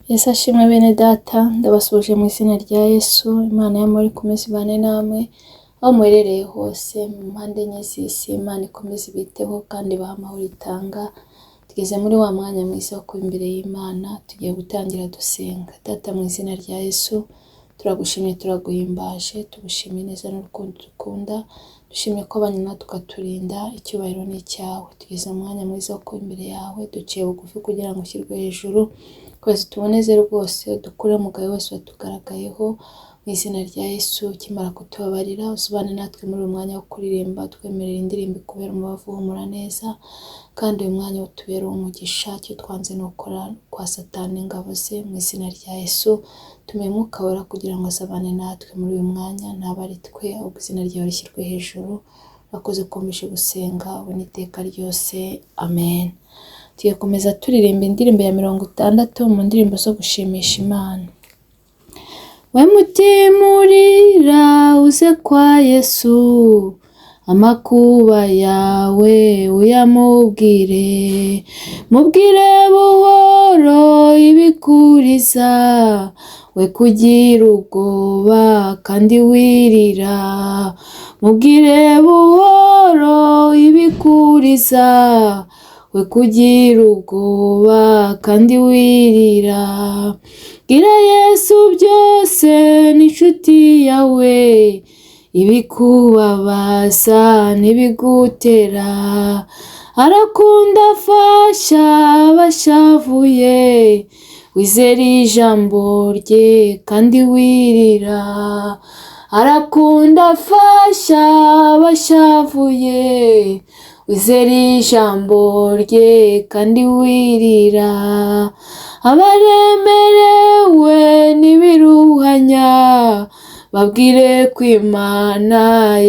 Yesu ashimwe bene data, ndabasuje mu izina rya Yesu. Imana y'amahoro ikomeze ibane namwe aho muherereye hose mu mpande enye z'isi. Imana ikomeze ibiteho kandi ibahe amahoro itanga. Tugeze muri wa mwanya mwiza wo kuba imbere y'Imana, tugiye gutangira dusenga. Data, mu izina rya Yesu turagushimye, turaguhimbaje, tugushimiye neza n'urukundo dukunda. Dushimye ko abanye natwe ukaturinda, icyubahiro ni icyawe. Tugeze mu mwanya mwiza wo kuba imbere yawe, duciye bugufi kugira ngo ushyirwe hejuru. Kwezi tuboneze rwose, dukure umugayo wese watugaragayeho mu izina rya Yesu. Ukimara kutubabarira, usubane natwe muri uyu mwanya wo kuririmba, twemerera indirimbo ikubera umubavu uhumura neza, kandi uyu mwanya utubere umugisha. Icyo twanze ni ukora kwa Satani ingabo ze, mu izina rya Yesu tumenye Umwuka Wera kugira ngo azabane natwe muri uyu mwanya, ntabe ari twe, ahubwo izina ryawe rishyirwe hejuru. Urakoze kumvisha gusenga ubu n'iteka ryose, amen. Tugiye komeza turirimba indirimbo ya 60 mu ndirimbo zo gushimisha Imana. We mutima urira uze kwa Yesu, amakuba yawe uyamubwire, mubwire buhoro ibikuriza, we kugira ubwoba kandi wirira, mubwire buhoro ibikuriza, we kugira ubwoba kandi wirira. Gira Yesu byose n'inshuti yawe, ibikubabaza n'ibigutera, arakunda afasha abashavuye, wizere ijambo rye kandi wirira. Arakunda afasha abashavuye, wizere ijambo rye kandi wirira. Abaremerewe n'ibiruhanya, babwire ko Imana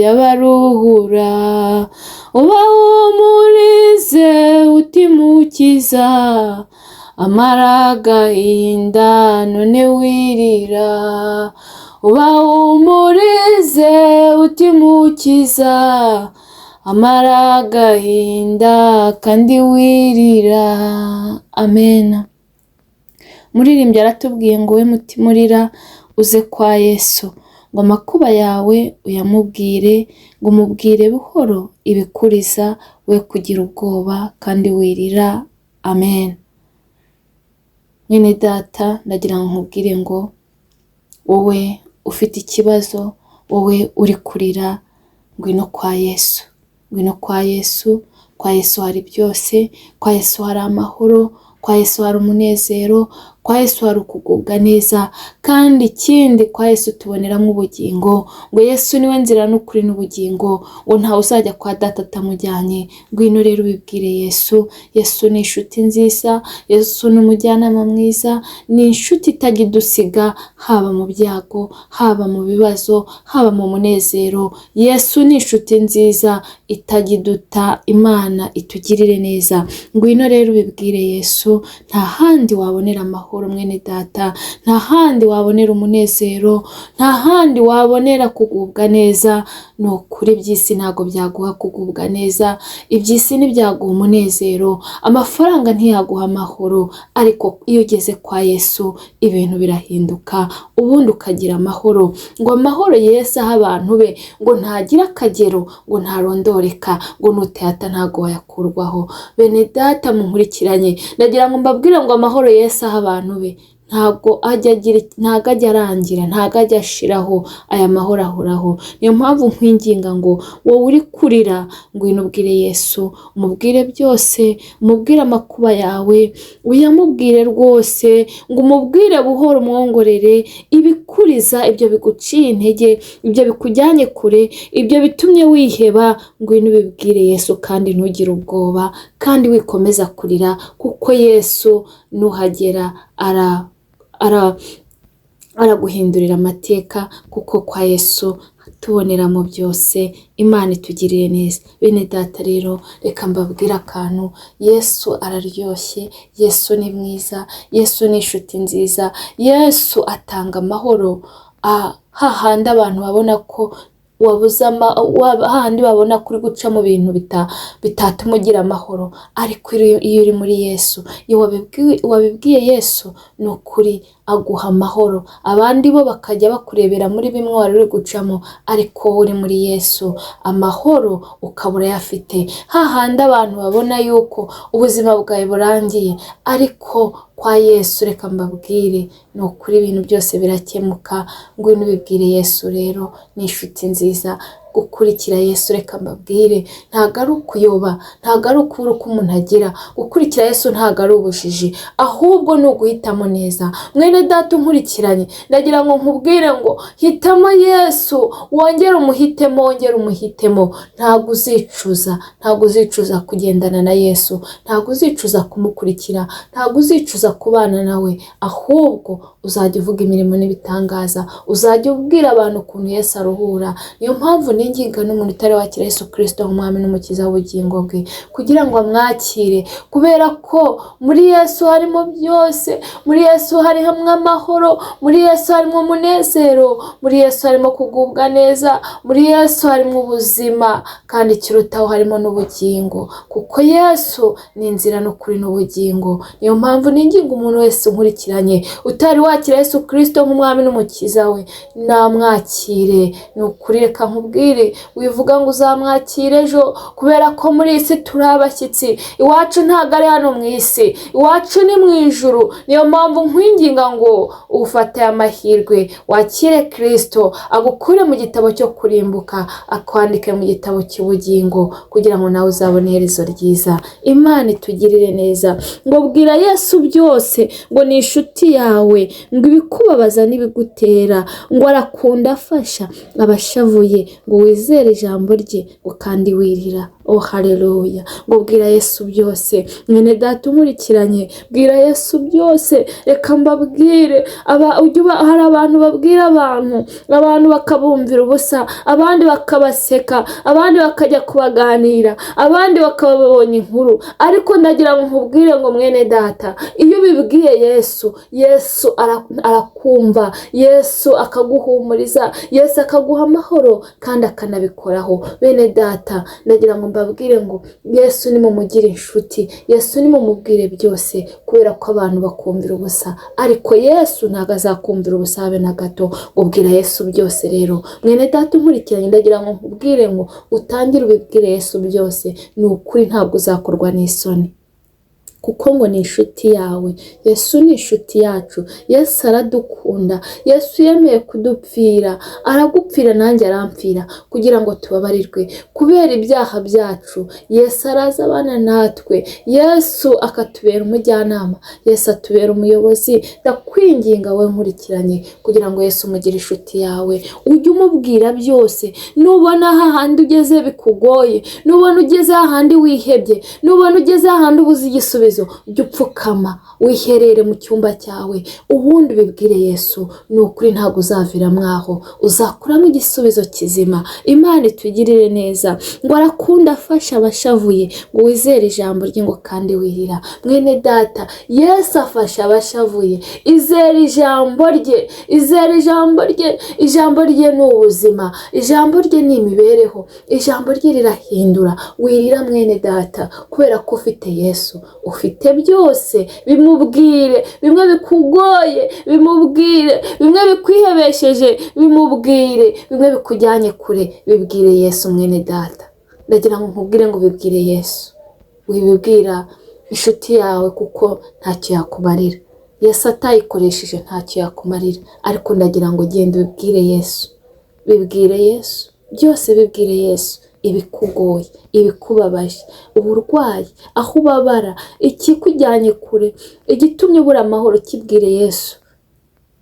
yabaruhura, ubahumurize utimukiza, amara agahinda none wirira, ubahumurize utimukiza, amara agahinda kandi wirira. Amen. Muririmbyi aratubwiye ngo we mutima urira uze kwa Yesu, ngo amakuba yawe uyamubwire, ngo umubwire buhoro ibikuriza, we kugira ubwoba kandi wirira. Amen. Mwene data, ndagira ngo nkubwire ngo wowe ufite ikibazo, wowe uri kurira, ngwino kwa Yesu. Ngwino kwa Yesu. Kwa Yesu hari byose, kwa Yesu hari amahoro, kwa Yesu hari umunezero, kwa Yesu hari ukugubwa neza, kandi ikindi kwa Yesu tuboneramo ubugingo. Ngo Yesu niwe nzira n'ukuri n'ubugingo, ngo ntawe uzajya kwa Data atamujyanye. Ngwino rero ubibwire Yesu. Yesu ni inshuti nziza, Yesu ni umujyanama mwiza, ni inshuti itajya idusiga, haba mu byago, haba mu bibazo, haba mu munezero. Yesu ni inshuti nziza itajya iduta. Imana itugirire neza. Ngwino rero ubibwire Yesu. Nta handi wabonera amahoro mwene data, nta handi wabonera umunezero, nta handi wabonera kugubwa neza. Ni ukuri iby'isi ntabwo byaguha kugubwa neza, iby'isi ntibyaguha umunezero, amafaranga ntiyaguha amahoro, ariko iyo ugeze kwa Yesu ibintu birahinduka, ubundi ukagira amahoro. Ngo amahoro Yesu aha abantu be, ngo ntagira akagero, ngo ntarondoreka, ngo nuteyata ntago wayakurwaho. Bene data munkurikiranye, ndagira ngo mbabwire ngo amahoro Yesu aha abantu be ntago ajya arangira, ntago ajya ashiraho. Aya mahoro ahoraho. Niyo mpamvu nkwinginga ngo wowe uri kurira, ngwino ubwire Yesu, umubwire byose, umubwire amakuba yawe, uyamubwire rwose, ngo umubwire buhoro, umwongorere ibikuriza, ibyo biguciye intege, ibyo bikujyanye kure, ibyo bitumye wiheba. Ngwino ubibwire Yesu kandi ntugire ubwoba, kandi wikomeza kurira, kuko Yesu nuhagera araguhindurira amateka, kuko kwa Yesu tuboneramo byose. Imana itugirire neza. Bene data rero, reka mbabwire akantu. Yesu araryoshye, Yesu ni mwiza, Yesu ni inshuti nziza, Yesu atanga amahoro hahandi abantu babona ko wabuze hahandi babona kuri guca mu bintu bitatuma ugira amahoro. Ariko iyo uri muri Yesu, iyo wabibwiye Yesu, ni ukuri aguha amahoro. Abandi bo bakajya bakurebera muri bimwe wari uri gucamo, ariko wowe uri muri Yesu, amahoro ukaba urayafite. Hahandi abantu babona yuko ubuzima bwawe burangiye, ariko kwa Yesu reka mbabwire, ni ukuri ibintu byose birakemuka. Ngwino ubibwire Yesu rero, ni inshuti nziza. Gukurikira Yesu reka mbabwire, ntabwo ari ukuyoba, ntabwo ari ukubura uko umuntu agira. Gukurikira Yesu ntabwo ari ubujiji, ahubwo ni uguhitamo neza. Mwene data unkurikiranye, ndagira ngo nkubwire ngo hitamo Yesu, wongere umuhitemo. Ntabwo uzicuza kugendana na Yesu, ntabwo uzicuza kumukurikira, ntabwo uzicuza kubana nawe, ahubwo uzajya uvuga imirimo n'ibitangaza, uzajya ubwira abantu ukuntu Yesu aruhura. Niyo mpamvu ninginga n'umuntu utari wakira Yesu Kristo nk'umwami n'umukiza w'ubugingo bwe, kugira ngo amwakire, kubera ko muri Yesu harimo byose. Muri Yesu harimo amahoro, muri Yesu harimo umunezero, muri Yesu harimo kugubwa neza, muri Yesu harimo ubuzima, kandi ikirutaho harimo n'ubugingo, kuko Yesu ni inzira n'ukuri n'ubugingo. Niyo mpamvu ninginga umuntu wese unkurikiranye utari wakira Yesu Kristo nk'umwami n'umukiza we, namwakire. Ni ukuri reka nkubwire, wivuga ngo uzamwakire ejo, kubera ko muri isi turi abashyitsi. Iwacu ntabwo ari hano mu isi, iwacu ni mu ijuru. Niyo mpamvu nkwinginga ngo ufate amahirwe, wakire Kristo, agukure mu gitabo cyo kurimbuka, akwandike mu gitabo cy'ubugingo, kugira ngo nawe uzabone iherezo ryiza. Imana itugirire neza. Ngo bwira Yesu byose, ngo ni inshuti yawe, ngo ibikubabaza n'ibigutera, ngo arakunda afasha abashavuye, ngo wizere ijambo rye, ngo kandi wirira. Oh haleluya. Ngo bwira Yesu byose. Mwene data unkurikiranye, bwira Yesu byose. Reka mbabwire, hari abantu babwira abantu bakabumvira ubusa, abandi bakabaseka, abandi bakajya kubaganira, abandi bakababonye inkuru. Ariko ndagira ngo nkubwire ngo mwene data, iyo ubibwiye Yesu arakumva, Yesu akaguhumuriza, Yesu akaguha amahoro, kandi akanabikoraho. Bene data, ndagira ngo mbabwire ngo Yesu nimumugire inshuti, Yesu nimumubwire byose, kubera ko abantu bakumvira ubusa, ariko Yesu ntabwo azakumvira ubusa habe na gato. Ubwira Yesu byose rero. Mwene data unkurikiranye, ndagira ngo nkubwire ngo utangire ubibwire Yesu byose. Ni ukuri ntabwo uzakorwa n'isoni, kuko ngo ni inshuti yawe. Yesu ni inshuti yacu. Yesu aradukunda. Yesu yemeye kudupfira, aragupfira nanjye arampfira, kugira ngo tubabarirwe kubera ibyaha byacu. Yesu araza abana natwe, Yesu akatubera umujyanama, Yesu atubera umuyobozi. Ndakwinginga we nkurikiranye, kugira ngo Yesu umugire inshuti yawe, ujye umubwira byose. Nubona hahandi ugeze bikugoye, nubona ugeze hahandi wihebye, nubona ugeze hahandi ubuze igisubizo, jya upfukama, wiherere mu cyumba cyawe, ubundi ubibwire Yesu. Ni ukuri ntabwo uzavira mwaho, uzakuramo igisubizo kizima. Imana itugirire neza. Ngo arakunda afasha abashavuye, ngo wizere ijambo rye, ngo kandi wirira. Mwene data, Yesu afasha abashavuye. Izere ijambo rye, izere ijambo rye. Ijambo rye ni ubuzima, ijambo rye ni imibereho, ijambo rye rirahindura. Wirira mwene data, kubera ko ufite Yesu, ufite byose. Bimubwire, bimwe bikugoye bimubwire, bimwe bikwihebesheje bimubwire, bimwe bikujyanye kure bibwire Yesu. Mwene data, ndagira ngo nkubwire ngo bibwire Yesu, wibibwira inshuti yawe, kuko ntacyo yakumarira. Yesu atayikoresheje ntacyo yakumarira, ariko ndagira ngo genda ubibwire Yesu. Bibwire Yesu byose, bibwire Yesu. Ibikugoye, ibikubabaje, uburwayi, aho ubabara, ikikujyanye kure, igitumye ubura amahoro, kibwire Yesu.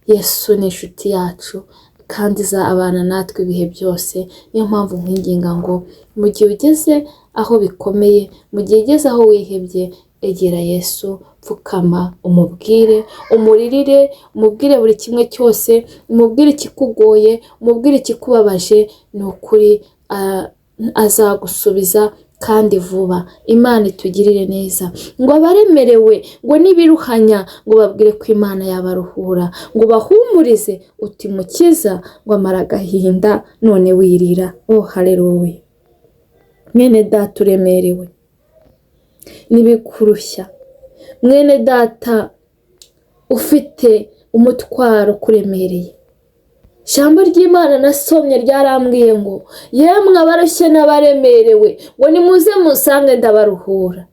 Yesu ni inshuti yacu, kandi izabana natwe ibihe byose. Niyo mpamvu nkwinginga ngo mu gihe ugeze aho bikomeye, mu gihe ugeze aho wihebye, egera Yesu, pfukama, umubwire, umuririre, umubwire buri kimwe cyose, umubwire ikikugoye, umubwire ikikubabaje. Ni ukuri azagusubiza, kandi vuba. Imana itugirire neza. Ngo abaremerewe ngo nibiruhanya ngo babwire ko Imana yabaruhura, ngo bahumurize uti Mukiza ngo amara agahinda none wirira. Haleluya. Mwene data uremerewe nibikurushya, mwene data ufite umutwaro kuremereye, ijambo ry'Imana nasomye ryarambwiye ngo yemwe abarushye n'abaremerewe ngo nimuze musange ndabaruhura.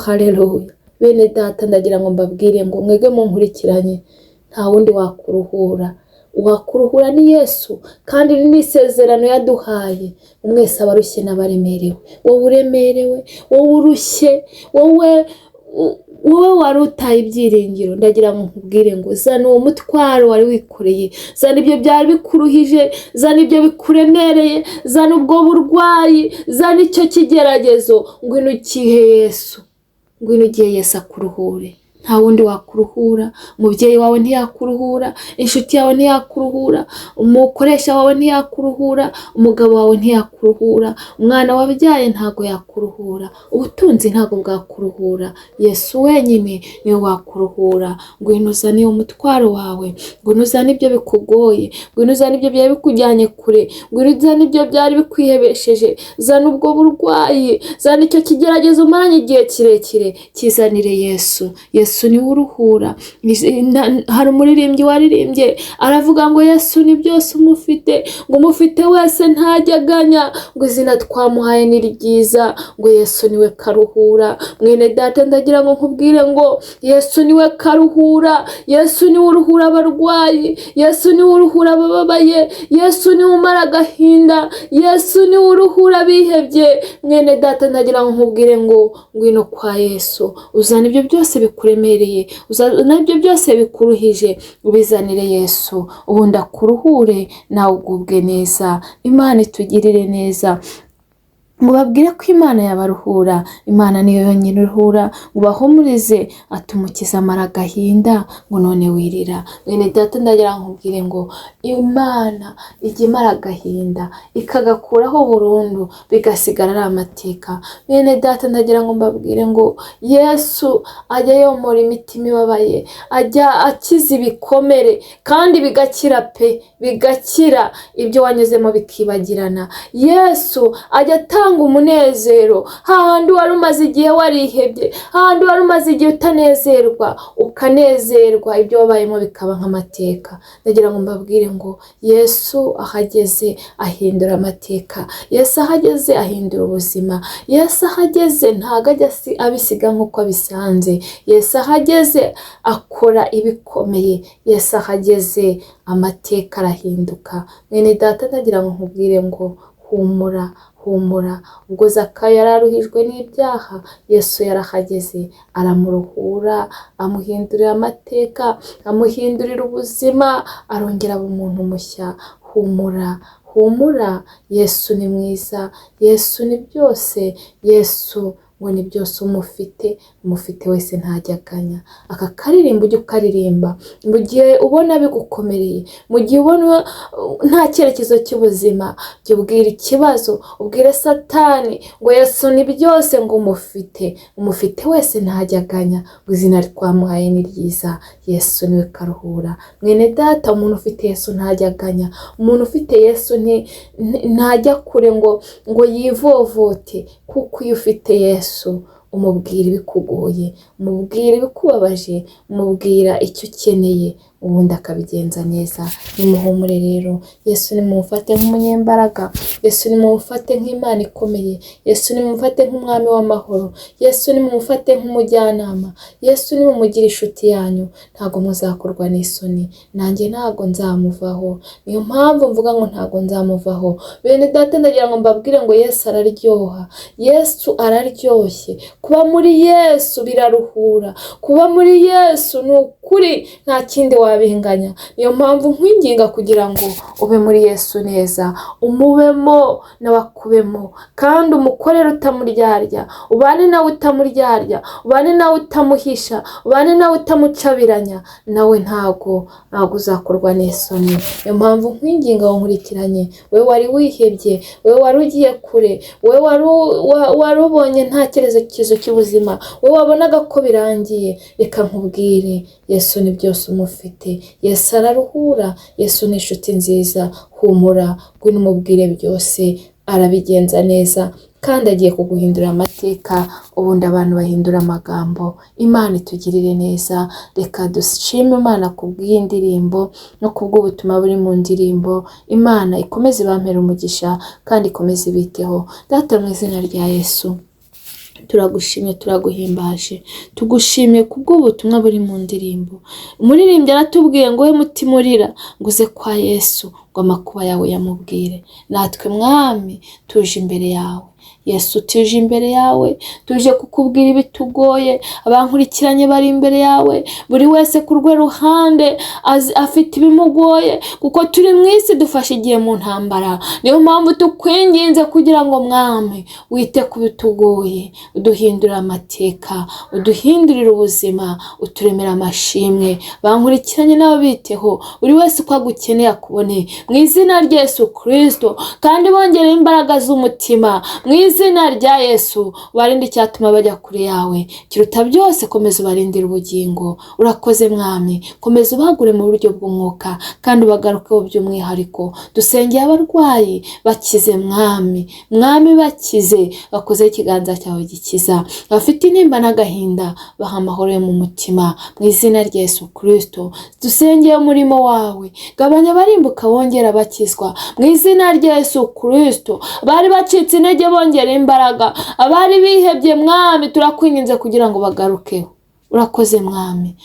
Haleluya. Bene data ndagira ngo mbabwire ngo mwege munkurikiranye, nta wundi wakuruhura. Uwakuruhura ni Yesu, kandi ni isezerano yaduhaye. Mwese abarushye n'abaremerewe, wowe uremerewe, wowe urushye, wowe wari utaye ibyiringiro, ndagira ngo nkubwire ngo zana uwo mutwaro wari wikoreye, zana ibyo byari bikuruhije, zana ibyo bikuremereye, zana ubwo burwayi, zana icyo kigeragezo, ngwino ugihe Yesu, ngwino ugihe Yesu akuruhure. Nta wundi wakuruhura. Umubyeyi wawe ntiyakuruhura, inshuti yawe ntiyakuruhura, umukoresha wawe ntiyakuruhura, umugabo wawe ntiyakuruhura, umwana wabyaye ntago yakuruhura, ubutunzi ntago bwakuruhura. Yesu wenyine niwe wakuruhura. Ngwino uzane uwo mutwaro wawe, ngwino uzane ibyo bikugoye, ngwino uzane ibyo byari bikujyanye kure, ngwino uzane ibyo byari bikwihebesheje, zana ubwo burwayi, zana icyo kigeragezo umaranye igihe kirekire, kizanire Yesu. Yesu niwe uruhura. Hari umuririmbyi waririmbye aravuga ngo Yesu ni byose umufite, ngo umufite wese ntajya aganya, ngo izina twamuhaye ni ryiza, ngo Yesu niwe karuhura. Mwene data ndagira ngo nkubwire ngo Yesu niwe karuhura. Yesu niwe uruhura abarwayi, Yesu niwe uruhura abababaye, Yesu niwe umara agahinda, Yesu niwe uruhura abihebye. Mwene data ndagira ngo nkubwire ngo ngwino kwa Yesu, uzana ibyo byose bikuremereye, uzana ibyo byose bikuruhije, ubizanire Yesu, ubundi akuruhure nawe ugubwe neza. Imana itugirire neza. Ngo babwire ko Imana yabaruhura. Imana niyo yonyine uruhura. Ngo bahumurize ati Umukiza amara agahinda ngo none wirira. Mwene data ndagira ngo nkubwire ngo Imana ijya imara agahinda ikagakuraho burundu, bigasigara ari amateka. Mwene data ndagira ngo mbabwire ngo Yesu ajya yomora imitima ibabaye, ajya akiza ibikomere, kandi bigakira pe, bigakira, ibyo wanyuzemo bikibagirana. Yesu ajya atanga umunezero hahandi wari umaze igihe warihebye, hahandi wari umaze igihe utanezerwa, ukanezerwa, ibyo wabayemo bikaba nk'amateka. Ndagira ngo mbabwire ngo Yesu ahageze ahindura amateka, Yesu ahageze ahindura ubuzima, Yesu ahageze ntago ajya abisiga nk'uko abisanze, Yesu ahageze akora ibikomeye, Yesu ahageze amateka arahinduka. Mwene data ndagira ngo nkubwire ngo humura, humura. Ubwo Zakayo yararuhijwe n'ibyaha, Yesu yarahageze aramuruhura, amuhindurira amateka, amuhindurira ubuzima, arongera aba umuntu mushya. Humura, humura. Yesu ni mwiza, Yesu ni byose, Yesu ngo ni byose umufite wese ntajya aganya. Aka karirimbo ujye ukaririmba mu gihe ubona bigukomereye, mu gihe ubona nta cyerekezo cy'ubuzima, jya ubwira ikibazo, ubwire Satani ngo Yesu ni byose, ngo umufite wese ntajya aganya, ngo izina twamuhaye ni ryiza, Yesu niwe karuhura. Mwene data, umuntu ufite Yesu ntajya aganya, umuntu ufite Yesu ntajya kure ngo yivovote, kuko iyo ufite Yesu umubwira ibikugoye, umubwira ibikubabaje, umubwira icyo ukeneye, ubundi akabigenza neza. Nimuhumure rero. Yesu nimumufate nk'umunyembaraga, Yesu nimumufate nk'Imana ikomeye, Yesu nimumufate nk'umwami w'amahoro, Yesu nimumufate nk'umujyanama, Yesu nimumugira inshuti yanyu, ntago muzakorwa n'isoni. Nanjye ntago nzamuvaho, niyo mpamvu mvuga ngo ntago nzamuvaho. Bene data ndagira ngo mbabwire ngo Yesu araryoha, Yesu araryoshye. Kuba muri Yesu biraruhura, kuba muri Yesu ni ukuri nta kindi wabinganya. Niyo mpamvu nkwinginga kugira ngo ube muri Yesu neza, umubemo nawe akubemo, kandi umukorere utamuryarya, ubane nawe utamuryarya, ubane nawe utamuhisha, ubane nawe utamucabiranya, nawe ntago uzakorwa n'isoni. Niyo mpamvu nkwinginga wankurikiranye, we wari wihebye, we wari ugiye kure, we wari ubonye nta cyerekezo cy'ubuzima, we wabonaga ko birangiye, reka nkubwire, Yesu ni byose umufite. Yesu araruhura, Yesu ni inshuti nziza. Humura, ngwino umubwire byose, arabigenza neza, kandi agiye kuguhindura amateka, ubundi abantu bahindura amagambo. Imana itugirire neza. Reka dushime Imana kubw'iyi ndirimbo no kubw'ubutumwa buri mu ndirimbo. Imana ikomeze ibampere umugisha kandi ikomeze ibiteho. Data, mu izina rya Yesu, turagushimye, turaguhimbaje, tugushimiye kubw'ubutumwa buri mu ndirimbo. Umuririmbyi aratubwiye ngo we mutima urira, ngo uze kwa Yesu, ngo amakuba yawe yamubwire. Natwe Mwami tuje imbere yawe. Yesu, tuje imbere yawe, tuje kukubwira ibitugoye. Abankurikiranye bari imbere yawe, buri wese ku rwe ruhande afite ibimugoye, kuko turi mu isi dufashe igihe mu ntambara. Niyo mpamvu tukwinginze kugira ngo Mwami wite ku bitugoye, uduhindurire amateka, uduhindurire ubuzima, uturemere amashimwe. Bankurikiranye nabo biteho, buri wese uko agukeneye akubone, mu izina rya Yesu Kristo, kandi bongere imbaraga z'umutima, mu izina rya Yesu. Ubarinde icyatuma bajya kure yawe, kiruta byose komeza ubarindire ubugingo. Urakoze Mwami, komeza ubagure mu buryo bw'umwuka, kandi ubagarukeho by'umwihariko. Dusengeye abarwayi, bakize Mwami, bakize, bakoze ikiganza cyawe gikiza. Bafite intimba n'agahinda, baha amahoro yo mu mutima, mu izina rya Yesu Kristo. Dusengeye umurimo wawe, gabanya abarimbuka wongera bakizwa, mu izina rya Yesu Kristo. Bari bacitse intege bongera imbaraga, abari bihebye Mwami turakwinginze kugira ngo bagarukeho. Urakoze Mwami,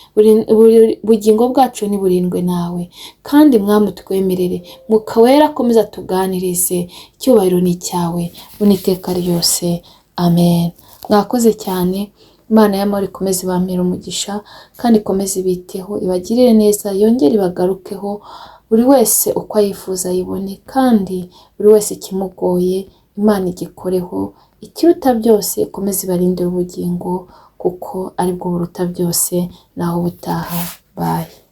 bugingo bwacu ni burindwe nawe, kandi Mwami twemerere Mwuka Wera akomeza tuganirize. Icyubahiro ni cyawe uniteka ryose. Amen. Mwakoze cyane. Imana y'amahoro ikomeze ibampere umugisha, kandi ikomeze ibiteho, ibagirire neza, yongere ibagarukeho, buri wese uko ayifuza ayibone, kandi buri wese ikimugoye Imana igikoreho. Ikiruta byose ikomeze ibarindire ubugingo, kuko aribwo buruta byose. Naho ubutaha. Bye.